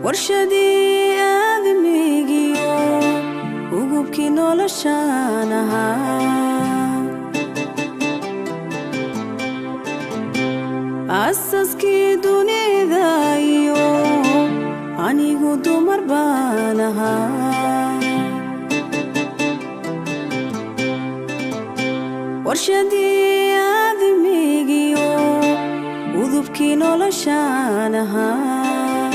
warshadii aadamigiyo ugubkii noloshaan ahaa asaskii dunida iyo anigu dumar baan ahaa warshadii aadamigiyo ugubkii noloshaan ahaa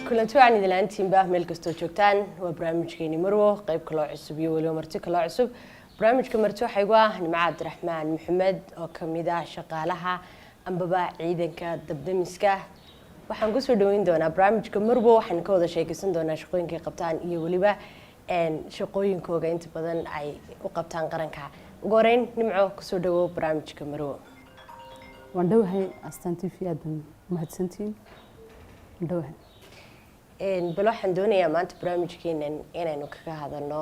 kulantuwaan idinlaantiin baa meel kastoo joogtaan waa barnaamijkeeni marwo qayb kaloo cusub iyo waliba marti kaloo cusub barnaamijka marti waxaa igu ah Nimco Cabdiraxmaan Maxamed oo kamid ah shaqaalaha ambaba ciidanka dabdamiska waxaan ku soo dhaweyn doonaa barnaamijka marwo waxaan ka wada sheekaysan doonaa shaqooyinka ay qabtaan iyo waliba shaqooyinkooda inta badan ay u qabtaan qaranka ugu horeyn Nimco ku soo dhawow barnaamijka marwo waan dhawahay Astaan TV aad mahadsantiin dhawahay bal waxaan doonayaa maanta barnaamijkeenan inaynu kaga hadalno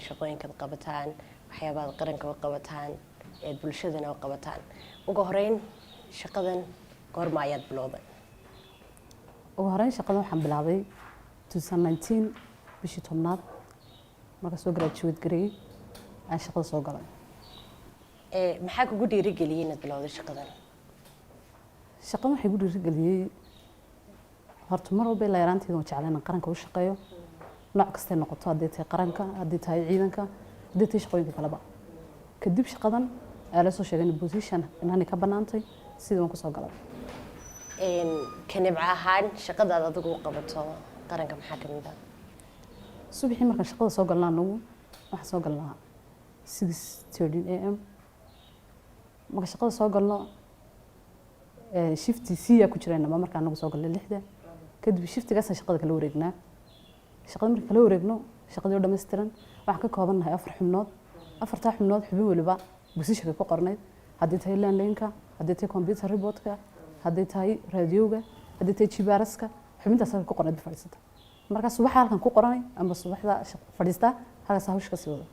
shaqooyinka qabataan waxyaabaha qaranka u qabataan ee bulshadana u qabataan ugu horeyn shaqadan goorma ayaad bilowday ugu horeyn shaqadan waxaan bilaabay 2019 bishii 10aad marka soo graduate gareeyay aan shaqada soo galay maxaa kugu dhiirigeliyay inaad bilowday shaqadan waxay igu dhiirigeliyay horta mar walba la yaraanteedu jeclaan qaranka u shaqeeyo nooc kasta noqoto haddii tahay qaranka haddii tahay ciidanka haddii tahay shaqooyinka kaleba kadib shaqadan ayaa la soo sheegay position inaan ka banaantay sidii aan ku soo galay kanibca ahaan shaqadaad adigu u qabato qaranka maxaa kamid ah subaxii markaan shaqada soo galnaa anagu waxaan soo galnaa 6:13 am marka shaqada soo galno shifti siya ku jirayna markaan anagu soo galnay 6 kadib shiftigaas shaqada kala wareegnaa shaqada marka kala wareegno shaqadii oo dhameystiran waxaan ka koobanahay 4 xubnood 4 xubnood xubin waliba position ku qornayd haddii tahay landline-ka haddii tahay computer report-ka haddii tahay radio-ga haddii tahay jibaaraska xubintaas ku qornayd fadhiisata marka subax halkan ku qoranay ama subaxda fadhiista halkaas hawsha ka sii wada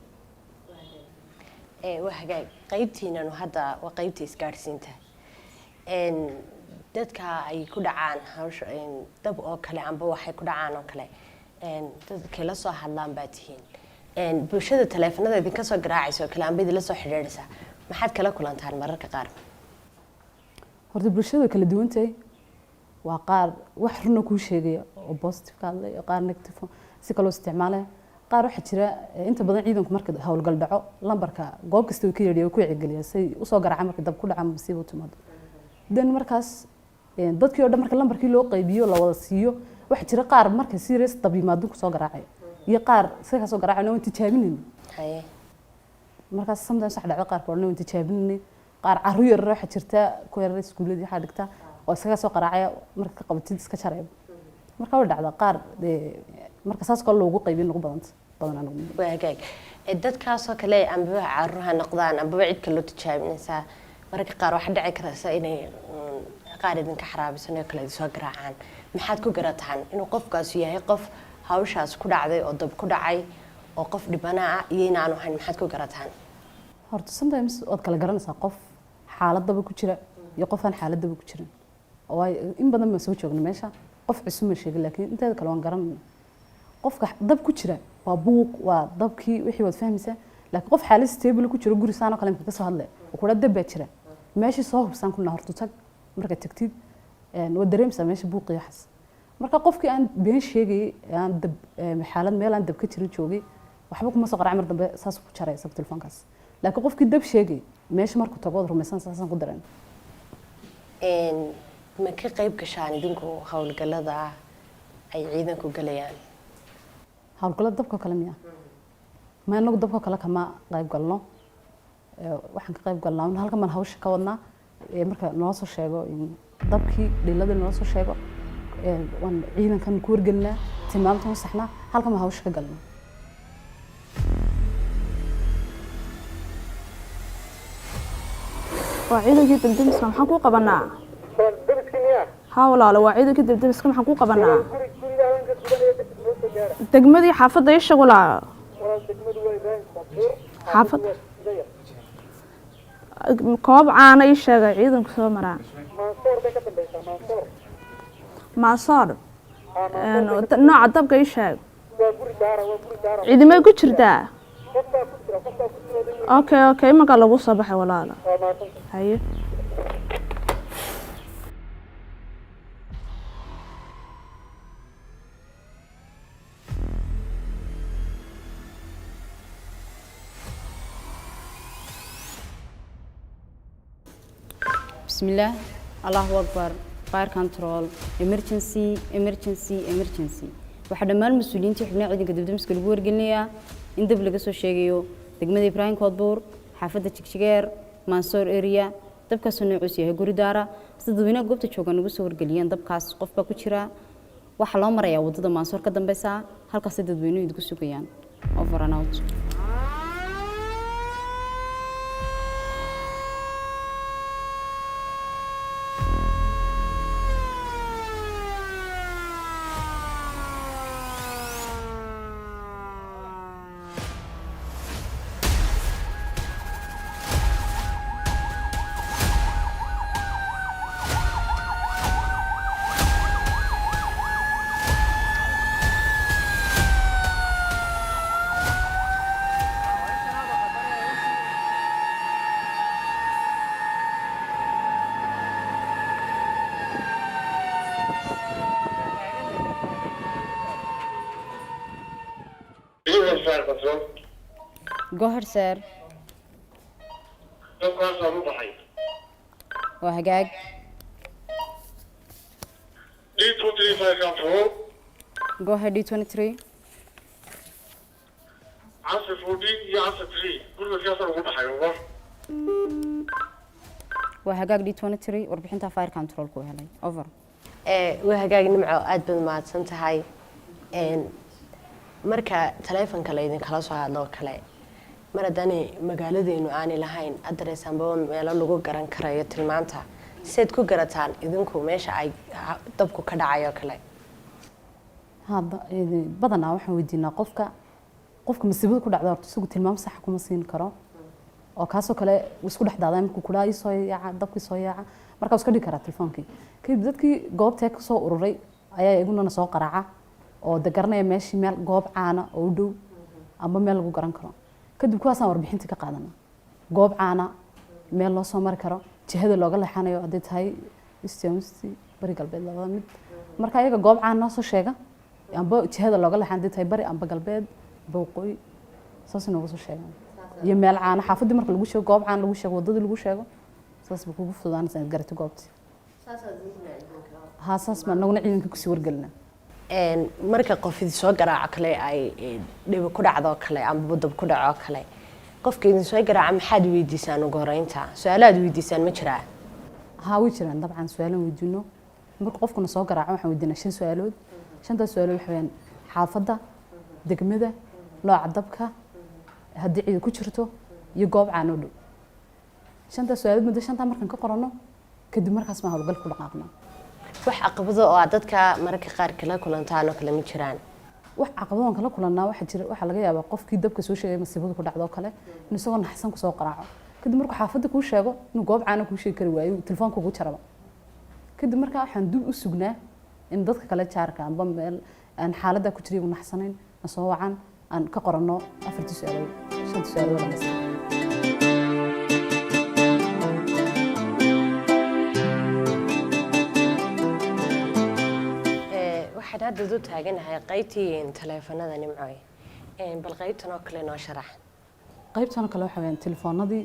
waxay qaybtiinanu hadda waa qaybta isgaarsiinta dadka ay ku dhacaan hawsha dab oo kale amba waxay ku dhacaan oo kale dadka la soo hadlaan baa tihiin bulshada taleefanada idin ka soo garaacayso kale amba idin la soo xiriiraysa maxaad kala kulantaan mararka qaar horta bulshada kala duwan tahay waa qaar wax runa ku sheegay oo positive ka hadlay qaar negative si kale isticmaalay qaar waxa jira inta badan ciidanku marka hawlgal dhaco lambarka goob kasta uu ka yeedhiyo ku cigeliya say u soo garaacay marka dab ku dhaca masiibo timaado dan markaas dadkii oo dhan marka lambarkii loo qaybiyo la wada siiyo waxa jira qaar marka serious dab yimaado ku soo garaacay iyo qaar isaga soo garaacay oo tijaabinayeen haye markaas sometimes waxa dhacdo qaar oo tijaabinayeen qaar caru yar waxa jirta ku yar iskuuladii waxa dhigta oo isaga soo garaacay marka qabatid iska jaray marka way dhacda qaar marka saas kale loogu qaybin ugu badan anagu waagaag dadkaas oo kale amba caruha noqdaan amba cid kale loo tijaabinaysa marka qaar waxa dhici karaysa inay qaar idin ka xaraabisan oo kale soo garaacaan maxaad ku garataan inuu qofkaas yahay qof hawshaas ku dhacday oo dab ku dhacay oo qof dhibana ah iyo inaanu ahayn maxaad ku garataan horta sometimes ood kala garanaysaa qof xaaladaba ku jira iyo qof aan xaaladaba ku jirin oo in badan ma soo joogno meesha qof cusub ma sheegay laakiin inteeda kale waan garanay qofka dab ku jira waa buuq waa dabkii wixii wad fahmaysaa laakiin qof xaalad stable ku jira guri saan oo kale ka soo hadlay oo kula dab baa jira meeshii soo hubsan kuna horto tag marka tagtid wad dareemsa meesha buuqiyo xas marka qofkii aan been sheegay aan dab xaalad meel aan dab ka jirin joogay waxba kuma soo qaracay mar dambe saas ku jaray sabab telefoonkaas laakiin qofkii dab sheegay meesha markuu tago rumaysan saasan ku dareen ma ka qayb gashaan idinku hawlgalada ay ciidanku galayaan hawlgalada dabka kale miya ma anagu dabka kale kama qayb galno waxaan ka qayb galnaa halkan man hawsha ka wadnaa marka noo soo sheego dabkii dhilada noo soo sheego waan ciidankan ku wargelnaa tilmaamta saxnaa halkan ma hawsha ka galnaa waa ciidankii dabdamiska maxaan ku qabanaa ها ولا لا واعيد كده بدمسك maxaan ku qabanaa degmadii xaafadda ii sheeg walaa xaafad koob caana ii sheegay ciidanku soo maraa maasoor nooca dabka ii sheeg ciidamay ku jirtaa okay imankaa lagu soo baxay walaala haye بسم الله الله أكبر fire control emergency waxaa dhammaan mas'uuliyiinta xubnaha ciidanka dibdamiska lagu wargelinayaa in dab laga soo sheegayo degmada Ibrahim Koodbuur xaafadda Jigjigeer Mansoor area dabkaas oo noociisu yahay guri daara dadweynaha goobta jooga nagu soo wargeliyeen dabkaas qof baa ku jira waxa loo marayaa wadada Mansoor ka dambeysa halkaas dadweynuhu idinku sugayaan over and out Go ahead, sir. وهجاج. D23 fire control. Go ahead, D23. عصر 4D يا عصر 3 كل في عصر وضحي والله. وهجاج D23 وربحنتها fire control كوه هلاي. Over. وهجاج نمعو أدب ما تسنتهاي. marka taleefanka la idin kala soo hadlo kale maradani magaaladeenu aan lahayn address amba meel lagu garan karayo tilmaanta seed ku garataan idinku meesha ay dabku ka dhacayo kale hadda badanaa waxaan weydiinaa qofka masiibada ku dhacdo horta isagu tilmaam sax kuma siin karo oo kaasoo kale isku dhex daaday markuu kula soo yaaca dabkii soo yaaca marka iska dhigi karaa telefonkii kadib dadkii goobta ka soo ururay ayaa iyaguna soo qaraaca oo dagarnay meeshii meel goob caana oo dhow amba meel lagu garan karo kadib kuwaasaan warbixinta ka qaadana goob caana meel loo soo mari karo jihada looga leexanayo haday tahay istiamsti bari galbeed labada mid marka ayaga goob caana soo sheega amba jihada looga leexan haday tahay bari amba galbeed booqoy saas inoo soo sheegan iyo meel caana xaafadii marka lagu sheego goob caana lagu sheego wadada lagu sheego saas buu kugu fududaanaysaa inaad garato goobtii saas ma naguna ciidanka ku sii wargelina marka qof idin soo garaaco kale ay dhib ku dhacdo kale amba dab ku dhaco kale qofka idin soo garaaca maxaad weydiisaan ugu horeynta su'aalaad weydiisaan ma jiraa way jiraan dabcan su'aalan weydiino marka qofkuna soo garaaco waxaan weydiinaa 5 su'aalood 5 su'aalood waxa weeyaan xaafadda degmada nooca dabka haddii ciid ku jirto iyo goob caan u dhow 5 su'aalood muddo 5 markan ka qorano kadib markaas ma hawlgal ku dhaqaaqnaa wax caqabado oo dadka marka qaar kala kulantaan oo kala ma jiraan wax caqabado kala kulanaa waxa laga yaabaa qofkii dabka soo sheegay masiibada ku dhacdo kale inuu isagoo naxsan ku soo qaraaco kadib markuu xaafadda ku sheego inuu goob caana ku sheegi kari waayo telefoonka ugu jaraba kadib marka waxaan dib u sugnaa in dadka kale jaarka amba meel aan xaaladda ku jiray naxsanayn soo wacan aan ka qorano 4 su'aalood 5 su'aalood la mas'uul waxaan hadda u taaganahay qaybtii taleefanada nimcooy bal qaybtan oo kale noo sharax qaybtan kale waxa weeyaan telefoonadii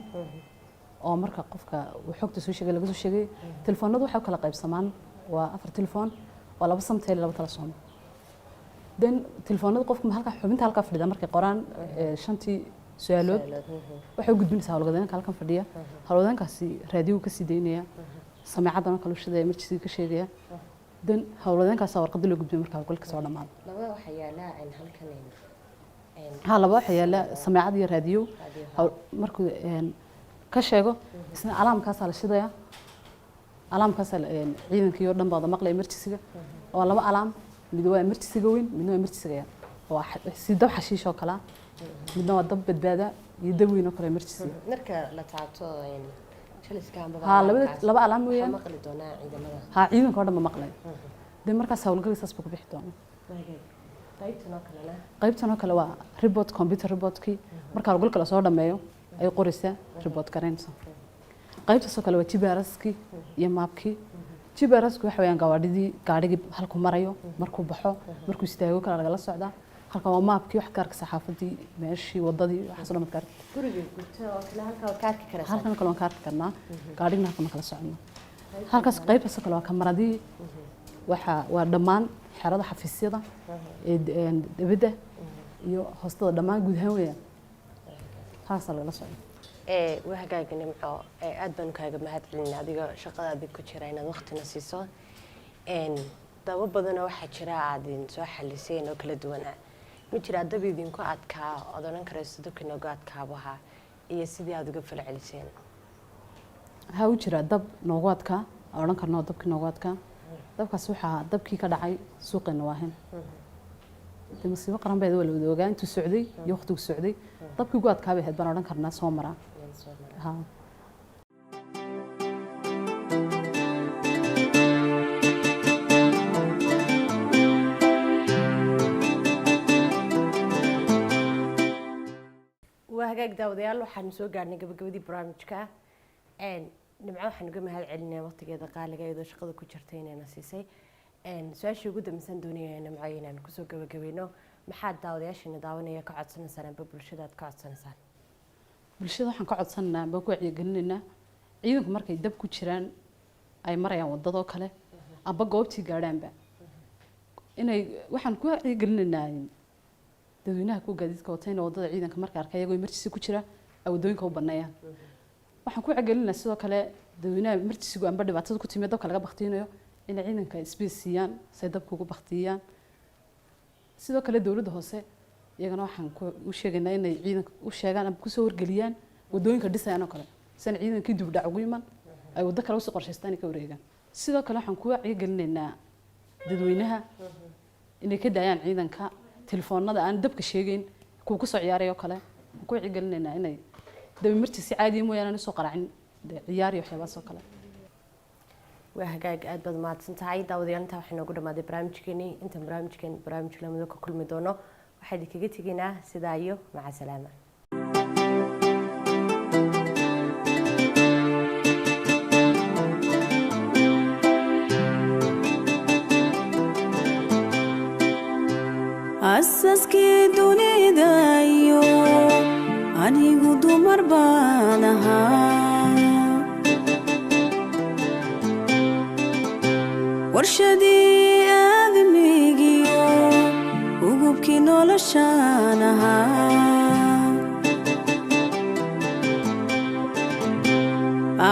oo marka qofka uu xogta soo sheegay laga soo sheegay telefoonadu waxa kala qaybsamaan waa 4 telefoon oo laba samtay laba telefoon then telefoonada qofka halka xubinta halka fadhida markay qoraan 5 su'aalood waxay u gudbinaysaa hawlgadeenka halkan fadhiya hawlgadeenkaasi raadiyo ka sii deynaya samiicadana kala shidaya markii ka sheegaya dan hawlwadeenkaas warqad loo gudbiyo marka hawlgalka soo dhamaado laba waxa yaala halkan laba waxa yaala samiicad iyo raadiyo markuu ka sheego isna alaamkaas la shidaya alaamkaas ciidanka iyo dhan baad maqlay emergency-ga oo laba alaam mid waa emergency-ga weyn midna waa emergency-ga yar waa si dab xashiish oo kale midna waa dab badbaada iyo dab weyn oo kale emergency marka la taabto jaliska amba ha laba alaam weeyaan maqli doonaa ciidamada ha ciidanka oo dhan ma maqlay de markaas hawlgalisaas buu ku bixi doonaa qaybtan oo kale waa report computer reportkii marka hawlgalka la soo dhameeyo ay qoraysaa report gareynaysa qaybtaas oo kale waa GPRS-kii iyo maapkii GPRS-ku waxa weeyaan gaadhigii halku marayo markuu baxo markuu istaago kala lagala socdaa halka waa maapkii wax ka arka saxaafadii meeshii wadadii waxa soo dhamaan guriga gurto oo kale halka ka arki karaysaa halkan kale waan ka arki karnaa gaadhigna halka kala socno halkaas qaybtaas oo kale waa kamaradii waxa waa dhammaan xerada xafiisyada ee dibadda iyo hoostada dhammaan guud ahaan weeyaan taas la socdo wahagaaga nimco aad baan kaaga mahadcelinaa adiga shaqadaada ku jira inaad waqtina siiso dabo badan waxaa jira aad soo xaliseen oo kala duwan ma jira dab idinku adkaa ood oran karayso dabkii noogu adkaabaha iyo sidii aad uga falceliseen waxaa u jira dab noogu adkaa oran karno dabkii noogu adkaa dabkaas waxaa dabkii ka dhacay suuqeena waahin de masiibo qaran bay wala wada ogaa intuu socday iyo waqtigu socday dabkii ugu adkaa bay ahayd baan oran karnaa soo maraa ha hagaag daawadayaal waxaan soo gaarnay gabagabadii barnaamijka nimco waxaan uga mahad celinaa waqtigeeda qaaliga iyadoo shaqada ku jirtay inayna siisay su-aashii ugu dambaysan doonaya nimco inaan kusoo gabagabayno maxaad daawadayaashiina daawanaya ka codsanaysaan amba bulshada aad ka codsanaysaan bulshada waxaan ka codsanaynaa amba ku wacyigelinaynaa ciidanku markay dab ku jiraan ay marayaan wadadoo kale amba goobtii gaadhaanba inay waxaan ku wacyigelinaynaa dadweynaha ku gaadiidka watayna wadada ciidanka marka arkay iyagoo emergency ku jira wadooyinka u baneeyaan waxaan ku wacyigelinaynaa sidoo kale dadweynaha emergency amba dhibaatada ku timid dabka laga baqtiinayo inay ciidanka space siiyaan say dabka ugu baqtiyaan sidoo kale dawladda hoose iyagana waxaan u sheegaynaa inay ciidanka u sheegaan amba kusoo wargeliyaan wadooyinka dhisayaan oo kale san ciidankii dib dhac ugu iman ay wado kale usoo qorshaystaan ka wareegaan sidoo kale waxaan ku wacyigelinaynaa dadweynaha inay ka daayaan ciidanka telefoonada aan dabka sheegayn kuwa ku soo ciyaarayo kale ku wacyigelinaynaa inay dab emergency caadi mooyaan soo qaraacin ciyaar iyo waxyaabahaas oo kale waa hagaag aad baad mahadsan tahay daawadayaal intaa waxaa noogu dhamaaday barnaamijkeenii intaan barnaamij lamida ka kulmi doono waxaa idinkaga tegaynaa sidaa iyo maca salaama asaskii dunida iyo anigu dumar baan ahaa warshadii aadamigiyo ugubkii noloshaan ahaa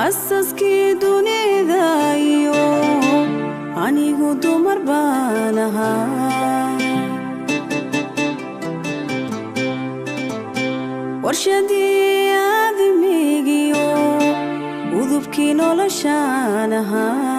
asaskii dunida iyo anigu dumar baan ahaa warshadii aadamigiyo udubkii noloshaan ahaa